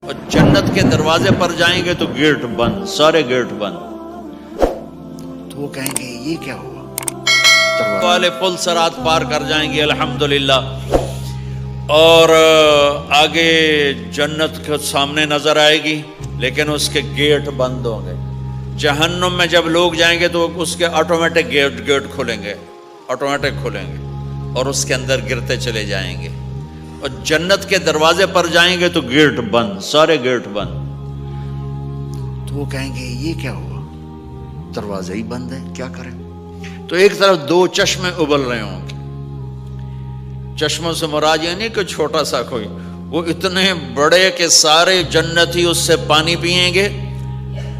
اور جنت کے دروازے پر جائیں گے تو گیٹ بند، سارے گیٹ بند. تو وہ کہیں گے یہ کیا ہوا؟ والے پل سرات پار کر جائیں گے الحمدللہ، اور آگے جنت کے سامنے نظر آئے گی لیکن اس کے گیٹ بند ہوں گے. جہنم میں جب لوگ جائیں گے تو اس کے آٹومیٹک گیٹ کھلیں گے، آٹومیٹک کھلیں گے اور اس کے اندر گرتے چلے جائیں گے. اور جنت کے دروازے پر جائیں گے تو گیٹ بند، سارے گیٹ بند. تو وہ کہیں گے یہ کیا ہوا؟ دروازہ ہی بند ہے، کیا کریں؟ تو ایک طرف دو چشمے ابل رہے ہوں گے. چشموں سے مراد یہ نہیں کہ چھوٹا سا کوئی، وہ اتنے بڑے کہ سارے جنتی اس سے پانی پئیں گے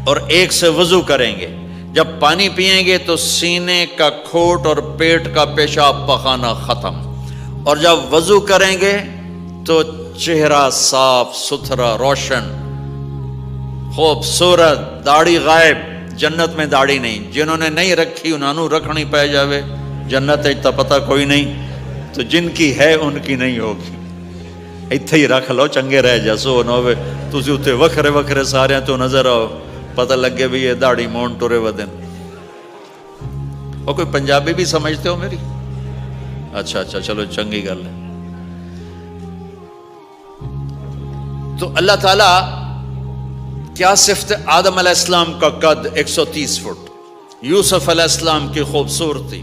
اور ایک سے وضو کریں گے. جب پانی پئیں گے تو سینے کا کھوٹ اور پیٹ کا پیشاب پخانہ ختم، اور جب وضو کریں گے تو چہرہ صاف ستھرا روشن خوبصورت، داڑھی غائب. جنت میں داڑھی نہیں، جنہوں نے نہیں رکھی انہوں نے رکھنی پہ جاوے. جنت تا پتہ کوئی نہیں، تو جن کی ہے ان کی نہیں ہوگی. اتھے ہی رکھ لو چنگے رہ جاسو نہ ہوئے تسی اتھے وکھرے وکھرے سارے تو نظر آؤ، پتہ لگے بھی یہ داڑھی مون ٹورے ودن. اور کوئی پنجابی بھی سمجھتے ہو میری؟ اچھا چلو چنگی گل ہے. تو اللہ تعالیٰ کیا صفت آدم علیہ السلام کا قد 130 فٹ، یوسف علیہ السلام کی خوبصورتی،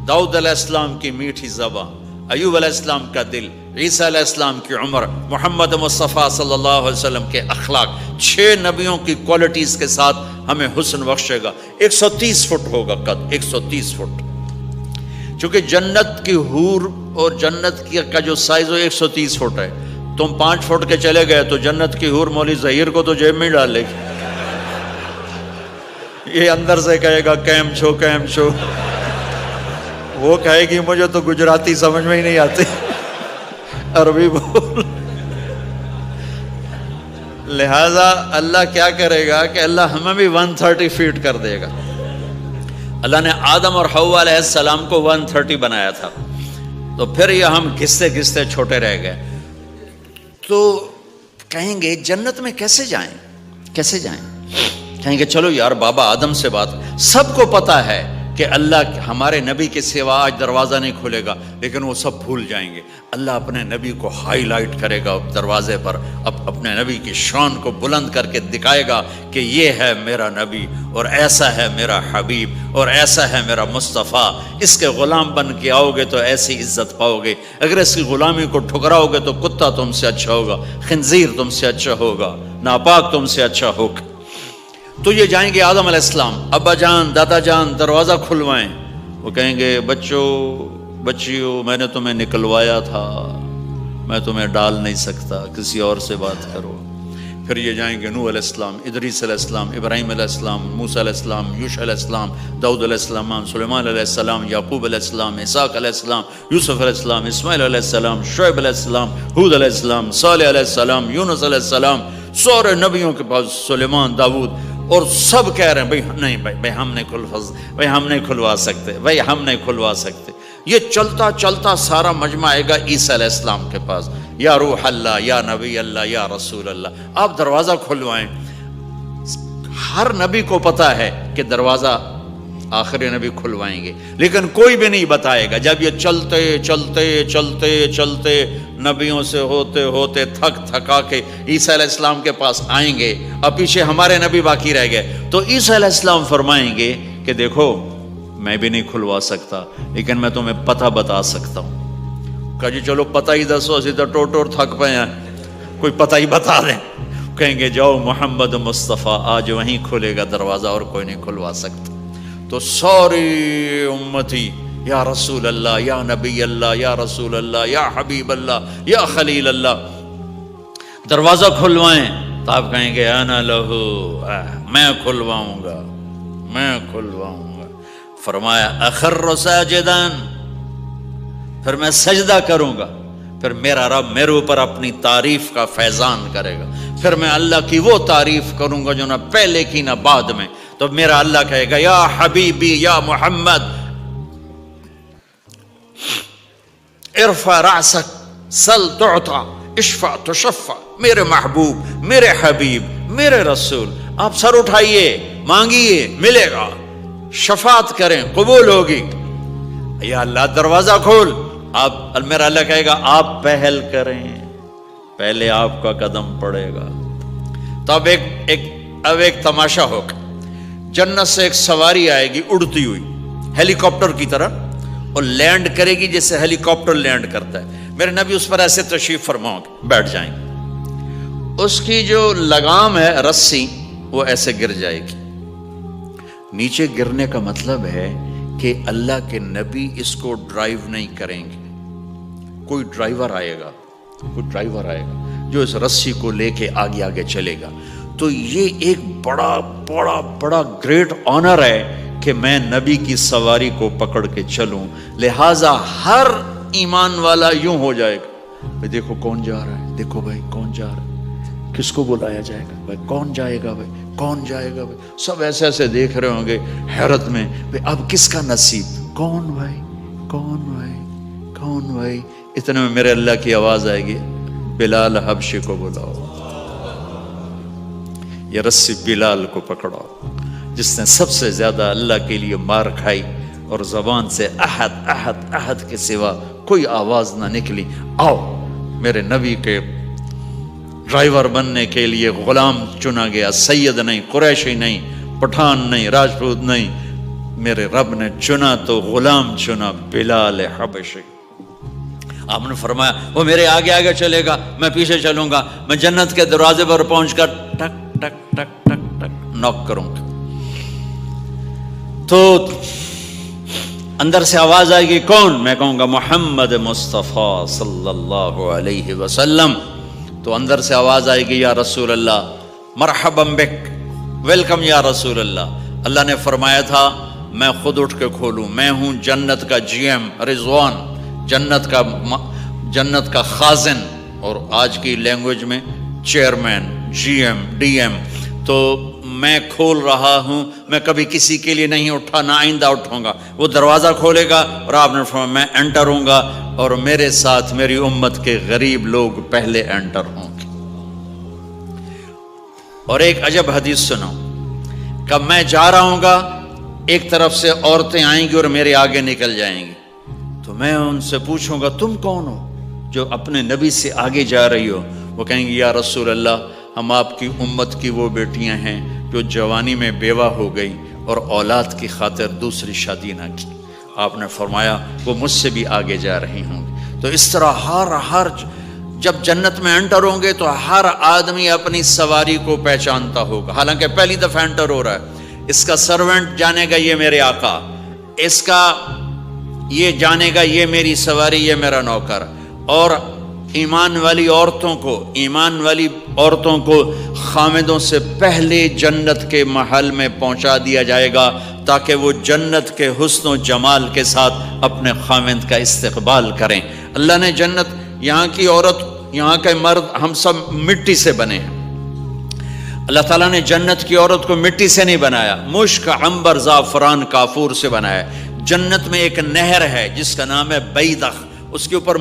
داؤد علیہ السلام کی میٹھی زبان، ایوب علیہ السلام کا دل، عیسیٰ علیہ السلام کی عمر، محمد مصطفیٰ صلی اللہ علیہ وسلم کے اخلاق، 6 نبیوں کی کوالٹیز کے ساتھ ہمیں حسن بخشے گا. 130 فٹ ہوگا قد، 130 فٹ. چونکہ جنت کی حور اور جنت کا جو سائز ہو 130 فٹ ہے. تم 5 فٹ کے چلے گئے تو جنت کی حور مولی ظہیر کو تو جیب میں ڈال لے گی. یہ اندر سے کہے گا کیم چھو. وہ کہے گی مجھے تو گجراتی سمجھ میں ہی نہیں آتی، عربی بول. لہذا اللہ کیا کرے گا کہ اللہ ہمیں بھی 130 فیٹ کر دے گا. اللہ نے آدم اور حوا علیہ السلام کو 130 بنایا تھا، تو پھر یہ ہم گھستے گھستے چھوٹے رہ گئے. تو کہیں گے جنت میں کیسے جائیں؟ کہیں گے چلو یار بابا آدم سے بات. سب کو پتا ہے کہ اللہ ہمارے نبی کے سوا آج دروازہ نہیں کھلے گا، لیکن وہ سب بھول جائیں گے. اللہ اپنے نبی کو ہائی لائٹ کرے گا دروازے پر، اپنے نبی کی شان کو بلند کر کے دکھائے گا کہ یہ ہے میرا نبی، اور ایسا ہے میرا حبیب، اور ایسا ہے میرا مصطفیٰ. اس کے غلام بن کے آؤ گے تو ایسی عزت پاؤ گے. اگر اس کی غلامی کو ٹھکراؤ گے تو کتا تم سے اچھا ہوگا، خنزیر تم سے اچھا ہوگا، ناپاک تم سے اچھا ہوگا. تو یہ جائیں گے آدم علیہ السلام، ابا جان دادا جان دروازہ کھلوائیں. وہ کہیں گے بچیو میں نے تمہیں نکلوایا تھا، میں تمہیں ڈال نہیں سکتا، کسی اور سے بات کرو. پھر یہ جائیں گے نوح علیہ السلام، ادریس علیہ السلام، ابراہیم علیہ السلام، موسیٰ علیہ السلام، یوشع علیہ السلام، داؤد علیہ السلام، سلیمان علیہ السلام، یعقوب علیہ السلام، اسحاق علیہ السلام، یوسف علیہ السلام، اسماعیل علیہ السلام، شعیب علیہ السلام، ہود علیہ السلام، صالح علیہ السلام، یونس علیہ السلام. سارے نبیوں کے پاس سلیمان، داؤد، اور سب کہہ رہے ہیں بھائی ہم نہیں کھلوا سکتے. یہ چلتا چلتا سارا مجمع آئے گا عیسیٰ علیہ السلام کے پاس. یا روح اللہ، یا نبی اللہ، یا رسول اللہ، آپ دروازہ کھلوائیں. ہر نبی کو پتا ہے کہ دروازہ آخری نبی کھلوائیں گے، لیکن کوئی بھی نہیں بتائے گا. جب یہ چلتے نبیوں سے ہوتے تھکا کے عیسیٰ علیہ السلام کے پاس آئیں گے، اور پیچھے ہمارے نبی باقی رہ گئے، تو عیسیٰ علیہ السلام فرمائیں گے کہ دیکھو میں بھی نہیں کھلوا سکتا، لیکن میں تمہیں پتہ بتا سکتا ہوں. کہا جی چلو پتہ ہی دسو، اسی تو ٹور تھک پے ہیں، کوئی پتہ ہی بتا دیں. کہیں گے جاؤ محمد مصطفیٰ، آج وہیں کھلے گا دروازہ اور کوئی نہیں کھلوا سکتا. تو ساری امتی یا رسول اللہ، یا نبی اللہ، یا رسول اللہ، یا حبیب اللہ، یا خلیل اللہ، دروازہ کھلوائیں. تو آپ کہیں گے انا لہو، میں کھلواؤں گا. فرمایا اخر ساجداً، پھر میں سجدہ کروں گا. پھر میرا رب میرے اوپر اپنی تعریف کا فیضان کرے گا. پھر میں اللہ کی وہ تعریف کروں گا جو نہ پہلے کی نہ بعد میں. تو میرا اللہ کہے گا یا حبیبی یا محمد ارفع رأسک سل تعطا، اشفع تشفع، میرے محبوب، میرے حبیب، میرے رسول، آپ سر اٹھائیے، مانگیے، ملے گا، شفاعت کریں، قبول ہوگی۔ یا اللہ دروازہ کھول، آپ میرا اللہ کہے گا آپ پہل کریں، پہلے آپ کا قدم پڑے گا۔ تو اب ایک تماشا ہوگا، جنت سے ایک سواری آئے گی اڑتی ہوئی ہیلی کاپٹر کی طرح، اور لینڈ کرے گی جیسے ہیلی کاپٹر لینڈ کرتا ہے۔ میرے نبی اس پر ایسے تشریف فرماؤ گے، بیٹھ جائیں گے، اس کی جو لگام ہے رسی وہ ایسے گر جائے گی۔ نیچے گرنے کا مطلب ہے کہ اللہ کے نبی اس کو ڈرائیو نہیں کریں گے، کوئی ڈرائیور آئے گا جو اس رسی کو لے کے آگے آگے چلے گا۔ تو یہ ایک بڑا بڑا بڑا گریٹ آنر ہے کہ میں نبی کی سواری کو پکڑ کے چلوں، لہٰذا ہر ایمان والا یوں ہو جائے گا، بھائی دیکھو کون جا رہا ہے، دیکھو بھائی کون جا رہا ہے، کس کو بلایا جائے گا، بھائی کون جائے گا، بھائی کون جائے گا، بھائی سب ایسے ایسے دیکھ رہے ہوں گے حیرت میں، بھائی اب کس کا نصیب، کون بھائی کون بھائی کون بھائی۔ اتنے میں میرے اللہ کی آواز آئے گی، بلال حبشی کو بلاؤ۔ یہ رسی بلال کو پکڑاؤ، جس نے سب سے زیادہ اللہ کے لیے مار کھائی اور زبان سے احد احد احد کے سوا کوئی آواز نہ نکلی۔ آؤ، میرے نبی کے ڈرائیور بننے کے لیے غلام چنا گیا، سید نہیں، قریشی نہیں، پٹھان نہیں، راجپوت نہیں، میرے رب نے چنا تو غلام چنا، بلال حبشی۔ آپ نے فرمایا وہ میرے آگے آگے چلے گا، میں پیچھے چلوں گا، میں جنت کے دروازے پر پہنچ کر ٹک ٹک ٹک ٹک ٹک نوک کروں گا، تو اندر سے آواز آئے گی، کون؟ میں کہوں گا محمد مصطفیٰ صلی اللہ علیہ وسلم۔ تو اندر سے آواز آئے گی، یا رسول اللہ مرحبا بک، ویلکم یا رسول اللہ۔ اللہ نے فرمایا تھا میں خود اٹھ کے کھولوں، میں ہوں جنت کا جی ایم رضوان، جنت کا خازن، اور آج کی لینگویج میں chairman, G M, D M. تو میں کھول رہا ہوں، میں کبھی کسی کے لیے نہیں اٹھا، نہ آئندہ اٹھوں گا۔ وہ دروازہ کھولے گا اور آپ نے فرمایا میں انٹر ہوں گا، اور میرے ساتھ میری امت کے غریب لوگ پہلے انٹر ہوں گے۔ اور ایک عجب حدیث سنو، کہ میں جا رہا ہوں گا، ایک طرف سے عورتیں آئیں گی اور میرے آگے نکل جائیں گی، تو میں ان سے پوچھوں گا تم کون ہو جو اپنے نبی سے آگے جا رہی ہو؟ وہ کہیں گی یا رسول اللہ ہم آپ کی امت کی وہ بیٹیاں ہیں جو جوانی میں بیوہ ہو گئی اور اولاد کی خاطر دوسری شادی نہ کی۔ آپ نے فرمایا وہ مجھ سے بھی آگے جا رہی ہوں گی۔ تو اس طرح ہر جب جنت میں انٹر ہوں گے تو ہر آدمی اپنی سواری کو پہچانتا ہوگا، حالانکہ پہلی دفعہ انٹر ہو رہا ہے۔ اس کا سرونٹ جانے گا یہ میرے آقا، اس کا یہ جانے گا یہ میری سواری، یہ میرا نوکر۔ اور ایمان والی عورتوں کو خامدوں سے پہلے جنت کے محل میں پہنچا دیا جائے گا، تاکہ وہ جنت کے حسن و جمال کے ساتھ اپنے خامد کا استقبال کریں۔ اللہ نے جنت، یہاں کی عورت، یہاں کے مرد، ہم سب مٹی سے بنے ہیں۔ اللہ تعالیٰ نے جنت کی عورت کو مٹی سے نہیں بنایا، مشک، عنبر، زعفران، کافور سے بنایا۔ جنت میں ایک نہر ہے جس کا نام ہے بیدخ، اس کے اوپر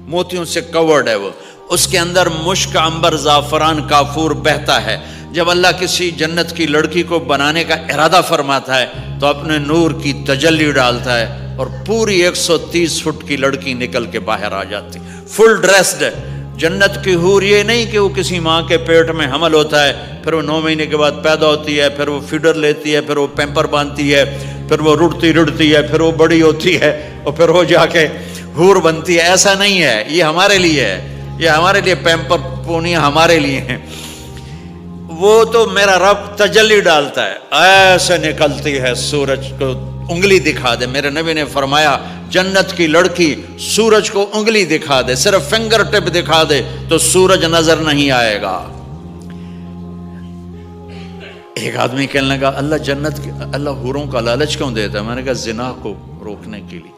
موتیوں سے کورڈ ہے، وہ اس کے اندر مشک، عنبر، زعفران، کافور بہتا ہے۔ جب اللہ کسی جنت کی لڑکی کو بنانے کا ارادہ فرماتا ہے تو اپنے نور کی تجلی ڈالتا ہے اور پوری 130 فٹ کی لڑکی نکل کے باہر آ جاتی، فل ڈریسڈ ہے۔ جنت کی حور یہ نہیں کہ وہ کسی ماں کے پیٹ میں حمل ہوتا ہے، پھر وہ 9 مہینے کے بعد پیدا ہوتی ہے، پھر وہ فیڈر لیتی ہے، پھر وہ پیمپر باندھتی ہے، پھر وہ رڑتی ہے، پھر وہ بڑی ہوتی ہے اور پھر وہ جا کے حور بنتی ہے۔ ایسا نہیں ہے، یہ ہمارے لیے ہے، یہ ہمارے لیے پیمپر پونیاں ہمارے لیے ہیں۔ وہ تو میرا رب تجلی ڈالتا ہے، ایسے نکلتی ہے سورج کو انگلی دکھا دے۔ میرے نبی نے فرمایا جنت کی لڑکی سورج کو انگلی دکھا دے، صرف فنگر ٹپ دکھا دے تو سورج نظر نہیں آئے گا۔ ایک آدمی کہنے لگا اللہ حوروں کا لالچ کیوں دیتا ہے؟ میں نے کہا زنا کو روکنے کے لیے،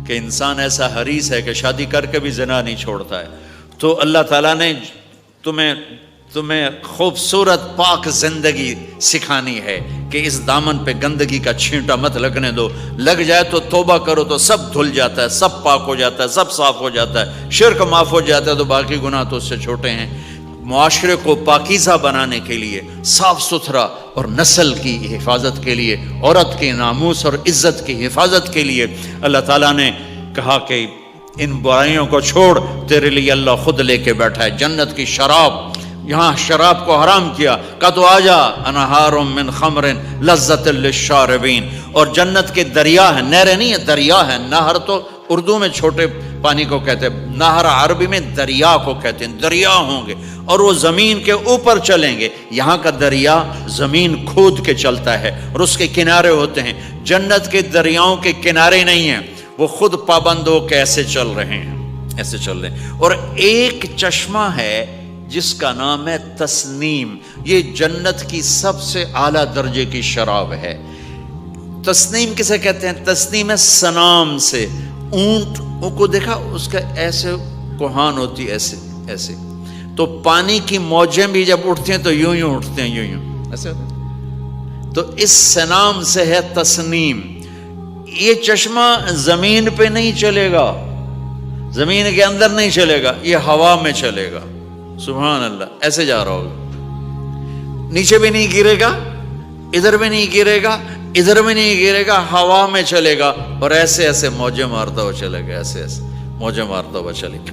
کہ انسان ایسا حریص ہے کہ شادی کر کے بھی زنا نہیں چھوڑتا ہے۔ تو اللہ تعالیٰ نے تمہیں تمہیں خوبصورت پاک زندگی سکھانی ہے کہ اس دامن پہ گندگی کا چھینٹا مت لگنے دو، لگ جائے تو توبہ کرو تو سب دھل جاتا ہے، سب پاک ہو جاتا ہے، سب صاف ہو جاتا ہے، شرک معاف ہو جاتا ہے تو باقی گناہ تو اس سے چھوٹے ہیں۔ معاشرے کو پاکیزہ بنانے کے لیے، صاف ستھرا اور نسل کی حفاظت کے لیے، عورت کے ناموس اور عزت کی حفاظت کے لیے اللہ تعالیٰ نے کہا کہ ان برائیوں کو چھوڑ، تیرے لیے اللہ خود لے کے بیٹھا ہے جنت کی شراب۔ یہاں شراب کو حرام کیا، کہا تو آجا انہار من خمر لذت للشاربین، اور جنت کے دریا ہیں، نہریں نہیں ہیں، دریا ہیں۔ نہر تو اردو میں چھوٹے پانی کو کہتے ہیں، نہر عربی میں دریا کو کہتے ہیں، دریا ہوں گے اور وہ زمین کے اوپر چلیں گے۔ یہاں کا دریا زمین کھود کے چلتا ہے اور اس کے کنارے ہوتے ہیں۔ جنت کے دریاؤں کے کنارے نہیں ہیں، وہ خود پابند ہو کے ایسے چل رہے ہیں، ایسے چل رہے ہیں۔ اور ایک چشمہ ہے جس کا نام ہے تسنیم، یہ جنت کی سب سے اعلیٰ درجے کی شراب ہے۔ تسنیم کسے کہتے ہیں؟ تسنیم ہے سنام سے، اونٹ کو دیکھا اس کا ایسے کوہان ہوتی ایسے ایسے، تو پانی کی موجیں بھی جب اٹھتی ہیں تو یوں یوں اٹھتے ہیں، یوں یوں ایسے ہوتے ہیں۔ تو اس سنام سے ہے تسنیم۔ یہ چشمہ زمین پہ نہیں چلے گا، زمین کے اندر نہیں چلے گا، یہ ہوا میں چلے گا۔ سبحان اللہ، ایسے جا رہا ہوگا، نیچے بھی نہیں گرے گا، ادھر بھی نہیں گرے گا، ادھر بھی نہیں گرے گا، ہوا میں چلے گا اور ایسے ایسے موجیں مارتا ہوا چلے گا، ایسے ایسے موجیں مارتا ہوا چلے گا۔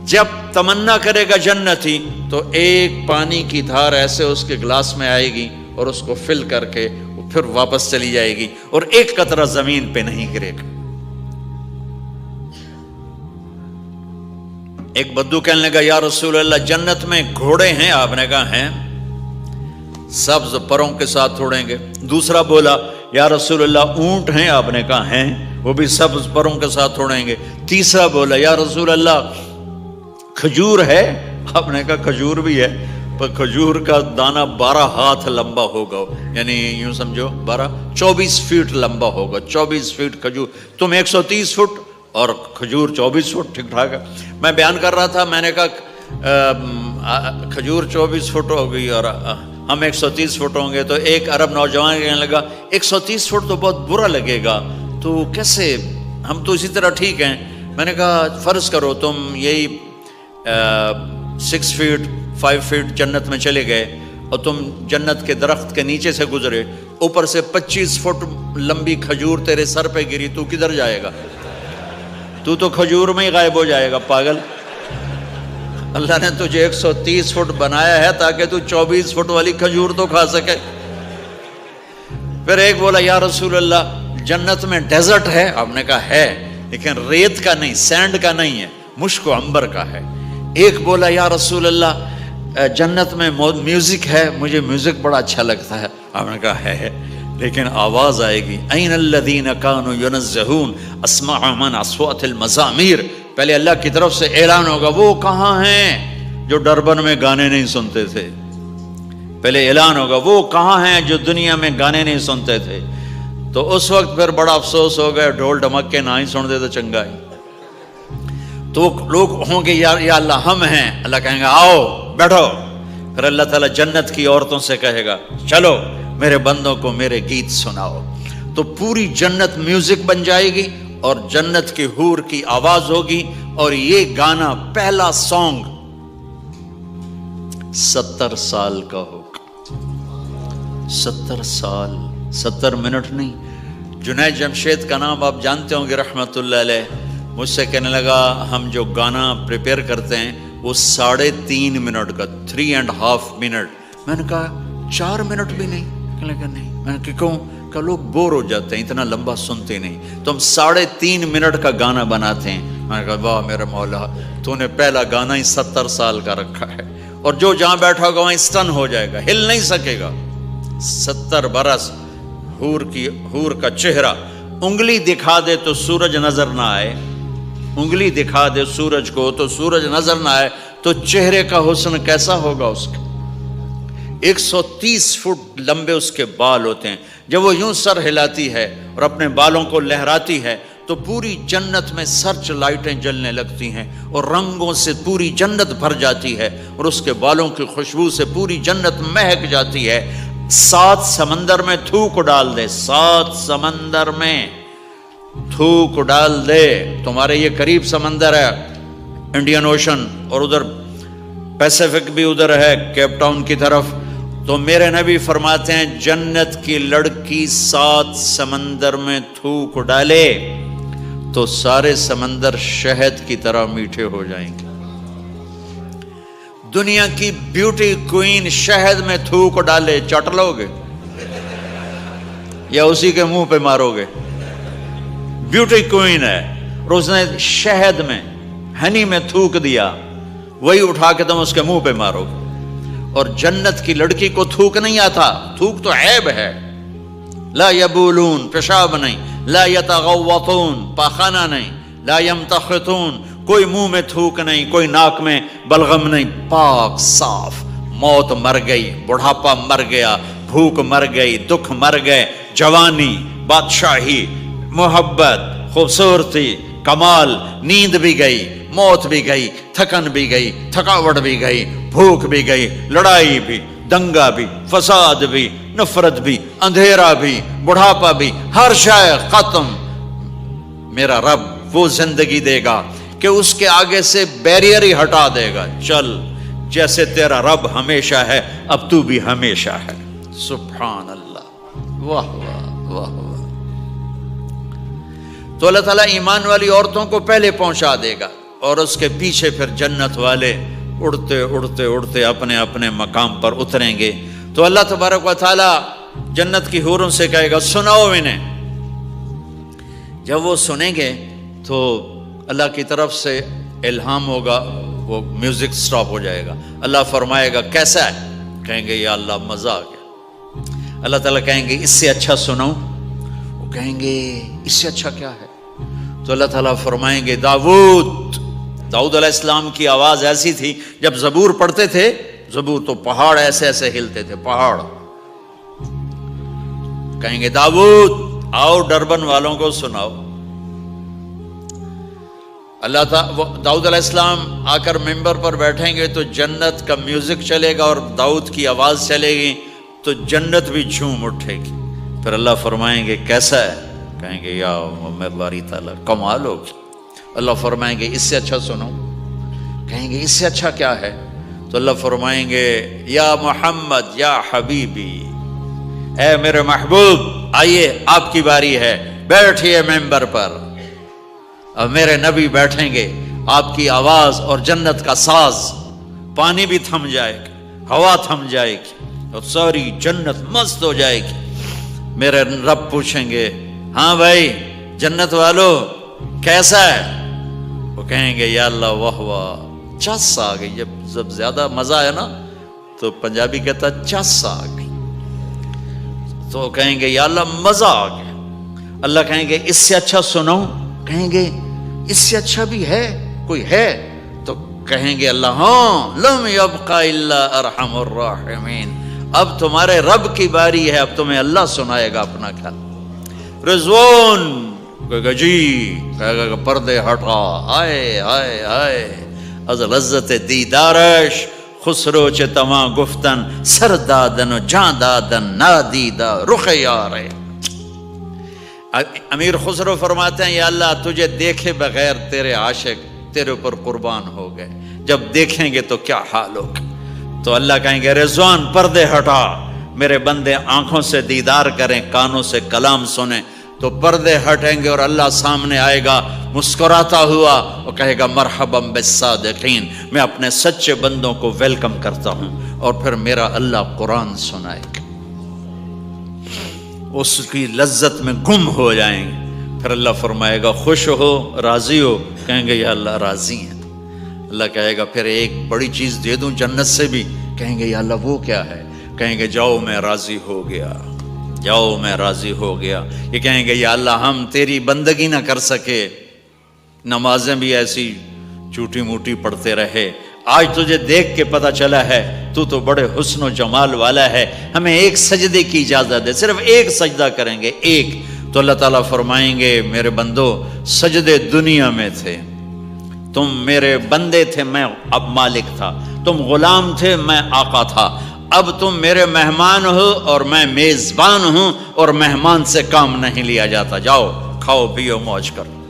جب تمنا کرے گا جنتی تو ایک پانی کی دھار ایسے اس کے گلاس میں آئے گی اور اس کو فل کر کے وہ پھر واپس چلی جائے گی اور ایک قطرہ زمین پہ نہیں گرے گا۔ ایک بدو کہنے لگا یا رسول اللہ جنت میں گھوڑے ہیں؟ آپ نے کہا ہیں، سبز پروں کے ساتھ اڑیں گے۔ دوسرا بولا یا رسول اللہ اونٹ ہیں؟ آپ نے کہا ہیں، وہ بھی سبز پروں کے ساتھ اڑیں گے۔ تیسرا بولا یا رسول اللہ کھجور ہے؟ آپ نے کہا کھجور بھی ہے، پر کھجور کا دانہ 12 ہاتھ لمبا ہوگا، یعنی یوں سمجھو 24 فٹ لمبا ہوگا، 24 فٹ کھجور، تم 130 فٹ اور کھجور 24 فٹ، ٹھیک ٹھاک ہے۔ میں بیان کر رہا تھا، میں نے کہا کھجور 24 فٹ ہو گئی اور ہم 130 فٹ ہوں گے، تو ایک عرب نوجوان کہنے لگا 130 فٹ تو بہت برا لگے گا، تو کیسے، ہم تو اسی طرح ٹھیک ہیں۔ میں نے کہا فرض کرو تم یہی 6 فٹ 5 فٹ جنت میں چلے گئے اور تم جنت کے درخت کے نیچے سے گزرے، اوپر سے 25 فٹ لمبی کھجور تیرے سر پہ گری، تو کدھر جائے گا؟ تو کھجور میں ہی غائب ہو جائے گا، پاگل۔ اللہ نے تجھے 130 فٹ بنایا ہے تاکہ تو 24 فٹ والی کھجور تو کھا سکے۔ پھر ایک بولا یا رسول اللہ جنت میں ڈیزرٹ ہے؟ آپ نے کہا ہے، لیکن ریت کا نہیں، سینڈ کا نہیں ہے، مشک و عنبر کا ہے۔ ایک بولا یا رسول اللہ جنت میں میوزک ہے؟ مجھے میوزک بڑا اچھا لگتا ہے۔ آپ نے کہا ہے، لیکن آواز آئے گی این الذین کانوا ینزہون اسمع من اصوات المزامیر، پہلے اللہ کی طرف سے اعلان ہوگا وہ کہاں ہیں جو ڈربن میں گانے نہیں سنتے تھے، پہلے اعلان ہوگا وہ کہاں ہیں جو دنیا میں گانے نہیں سنتے تھے۔ تو اس وقت پھر بڑا افسوس ہو گیا، ڈھول ڈھمکے نہ ہی سن دے تو چنگا ہے۔ تو لوگ ہوں گے یا اللہ ہم ہیں، اللہ کہیں گا آؤ بیٹھو، پھر اللہ تعالیٰ جنت کی عورتوں سے کہے گا چلو میرے بندوں کو میرے گیت سناؤ، تو پوری جنت میوزک بن جائے گی اور جنت کی حور کی آواز ہوگی، اور یہ گانا پہلا سانگ 70 سال کا ہوگا۔ 70 سال، 70 منٹ نہیں۔ جنید جمشید کا نام آپ جانتے ہوں گے رحمت اللہ علیہ، مجھ سے کہنے لگا ہم جو گانا پریپیئر کرتے ہیں وہ 3.5 منٹ کا، 3.5 منٹ۔ میں نے کہا 4 منٹ بھی نہیں؟ کہنے لگا نہیں۔ میں نے کہا کیوں؟ کہ لوگ بور ہو جاتے ہیں، اتنا لمبا سنتے نہیں، تو ہم 3.5 منٹ کا گانا بناتے ہیں۔ میں نے کہا واہ میرے مولا، تو نے پہلا گانا ہی 70 سال کا رکھا ہے، اور جو جہاں بیٹھا ہوگا وہاں اسٹن ہو جائے گا، ہل نہیں سکے گا۔ 70 برس حور کا چہرہ، انگلی دکھا دے تو سورج نظر نہ آئے، انگلی دکھا دے سورج کو تو سورج نظر نہ آئے، تو چہرے کا حسن کیسا ہوگا اس کا؟ 130 فٹ لمبے اس کے بال ہوتے ہیں، جب وہ یوں سر ہلاتی ہے اور اپنے بالوں کو لہراتی ہے تو پوری جنت میں سرچ لائٹیں جلنے لگتی ہیں اور رنگوں سے پوری جنت بھر جاتی ہے اور اس کے بالوں کی خوشبو سے پوری جنت مہک جاتی ہے۔ 7 سمندر میں تھوک ڈال دے، 7 سمندر میں تھوک ڈال دے، تمہارے یہ قریب سمندر ہے انڈین اوشن، اور ادھر پیسیفک بھی ادھر ہے کیپ ٹاؤن کی طرف، تو میرے نبی فرماتے ہیں جنت کی لڑکی 7 سمندر میں تھوک ڈالے تو سارے سمندر شہد کی طرح میٹھے ہو جائیں گے۔ دنیا کی بیوٹی کوئین شہد میں تھوک ڈالے، چٹ لو گے یا اسی کے منہ پہ مارو گے؟ بیوٹی کوئین ہے اور اس نے شہد میں ہنی میں تھوک دیا، وہی اٹھا کے تم اس کے منہ پہ مارو گے۔ اور جنت کی لڑکی کو تھوک نہیں آتا، تھوک تو عیب ہے، لا یبولون پیشاب نہیں، لا یتغوطون پاخانہ نہیں، لا یمتخطون کوئی منہ میں تھوک نہیں، کوئی ناک میں بلغم نہیں، پاک صاف۔ موت مر گئی، بڑھاپا مر گیا، بھوک مر گئی، دکھ مر گئے، جوانی، بادشاہی، محبت، خوبصورتی، کمال، نیند بھی گئی، موت بھی گئی، تھکن بھی گئی، تھکاوٹ بھی گئی، بھوک بھی گئی، لڑائی بھی، دنگا بھی، فساد بھی، نفرت بھی، اندھیرا بھی، بڑھاپا بھی، ہر شے ختم۔ میرا رب وہ زندگی دے گا کہ اس کے آگے سے بیریئر ہی ہٹا دے گا، چل جیسے تیرا رب ہمیشہ ہے اب تو بھی ہمیشہ ہے۔ سبحان اللہ، واہ واہ واہ واہ۔ تو اللہ تعالیٰ ایمان والی عورتوں کو پہلے پہنچا دے گا اور اس کے پیچھے پھر جنت والے اڑتے اڑتے اڑتے اپنے اپنے مقام پر اتریں گے۔ تو اللہ تبارک و تعالیٰ جنت کی حوروں سے کہے گا سناؤ انہیں۔ جب وہ سنیں گے تو اللہ کی طرف سے الہام ہوگا، وہ میوزک سٹاپ ہو جائے گا، اللہ فرمائے گا کیسا ہے؟ کہیں گے یا اللہ مزہ آ گیا۔ اللہ تعالیٰ کہیں گے اس سے اچھا سناؤں؟ وہ کہیں گے اس سے اچھا کیا ہے؟ تو اللہ تعالیٰ فرمائیں گے داؤد علیہ السلام کی آواز ایسی تھی، جب زبور پڑھتے تھے، زبور تو پہاڑ ایسے ایسے ہلتے تھے، پہاڑ۔ کہیں گے داؤد آؤ ڈربن والوں کو سناؤ۔ اللہ تعالیٰ داؤد علیہ السلام آ کر ممبر پر بیٹھیں گے تو جنت کا میوزک چلے گا اور داؤد کی آواز چلے گی تو جنت بھی جھوم اٹھے گی۔ پھر اللہ فرمائیں گے کیسا ہے؟ کہیں گے یا باری تعالیٰ کمال ہوگی۔ اللہ فرمائیں گے اس سے اچھا سنو؟ کہیں گے اس سے اچھا کیا ہے؟ تو اللہ فرمائیں گے یا محمد یا حبیبی، اے میرے محبوب آئیے آپ کی باری ہے، بیٹھیے ممبر پر۔ اب میرے نبی بیٹھیں گے، آپ کی آواز اور جنت کا ساز، پانی بھی تھم جائے گا، ہوا تھم جائے گی اور ساری جنت مست ہو جائے گی۔ میرے رب پوچھیں گے ہاں بھائی جنت والو کیسا ہے؟ وہ کہیں گے یا اللہ واہ واہ، چس آ گئی۔ جب زیادہ مزہ ہے نا تو پنجابی کہتا چس آ گئی، تو کہیں گے یا اللہ مزہ آ گیا۔ اللہ کہیں گے اس سے اچھا سناؤں؟ کہیں گے اس سے اچھا بھی ہے، کوئی ہے؟ تو کہیں گے اللہ ہاں لم یبقى الا ارحم الراحمین، اب تمہارے رب کی باری ہے، اب تمہیں اللہ سنائے گا اپنا خیال۔ رضوان کہے گا جی، کہے گا پردے ہٹا، آئے آئے آئے از لذت دیدارش خسرو چه تما گفتن سر دادن و جان دادن نادیدہ رخ یارے۔ امیر خسرو فرماتے ہیں یا اللہ تجھے دیکھے بغیر تیرے عاشق تیرے اوپر قربان ہو گئے، جب دیکھیں گے تو کیا حال ہوگا؟ تو اللہ کہیں گے رضوان پردے ہٹا، میرے بندے آنکھوں سے دیدار کریں، کانوں سے کلام سنیں، تو پردے ہٹیں گے اور اللہ سامنے آئے گا مسکراتا ہوا اور کہے گا مرحبا بالصادقین، میں اپنے سچے بندوں کو ویلکم کرتا ہوں۔ اور پھر میرا اللہ قرآن سنائے گا، اس کی لذت میں گم ہو جائیں گے۔ پھر اللہ فرمائے گا خوش ہو، راضی ہو؟ کہیں گے یا اللہ راضی ہیں۔ اللہ کہے گا پھر ایک بڑی چیز دے دوں جنت سے بھی؟ کہیں گے یا اللہ وہ کیا ہے؟ کہیں گے جاؤ میں راضی ہو گیا، جاؤ میں راضی ہو گیا۔ یہ کہیں گے یا اللہ ہم تیری بندگی نہ کر سکے، نمازیں بھی ایسی چوٹی موٹی پڑھتے رہے، آج تجھے دیکھ کے پتہ چلا ہے تو بڑے حسن و جمال والا ہے، ہمیں ایک سجدے کی اجازت دے، صرف ایک سجدہ کریں گے، ایک۔ تو اللہ تعالیٰ فرمائیں گے میرے بندو سجدے دنیا میں تھے، تم میرے بندے تھے، میں اب مالک تھا، تم غلام تھے، میں آقا تھا، اب تم میرے مہمان ہو اور میں میزبان ہوں، اور مہمان سے کام نہیں لیا جاتا، جاؤ کھاؤ پیو موج کرو۔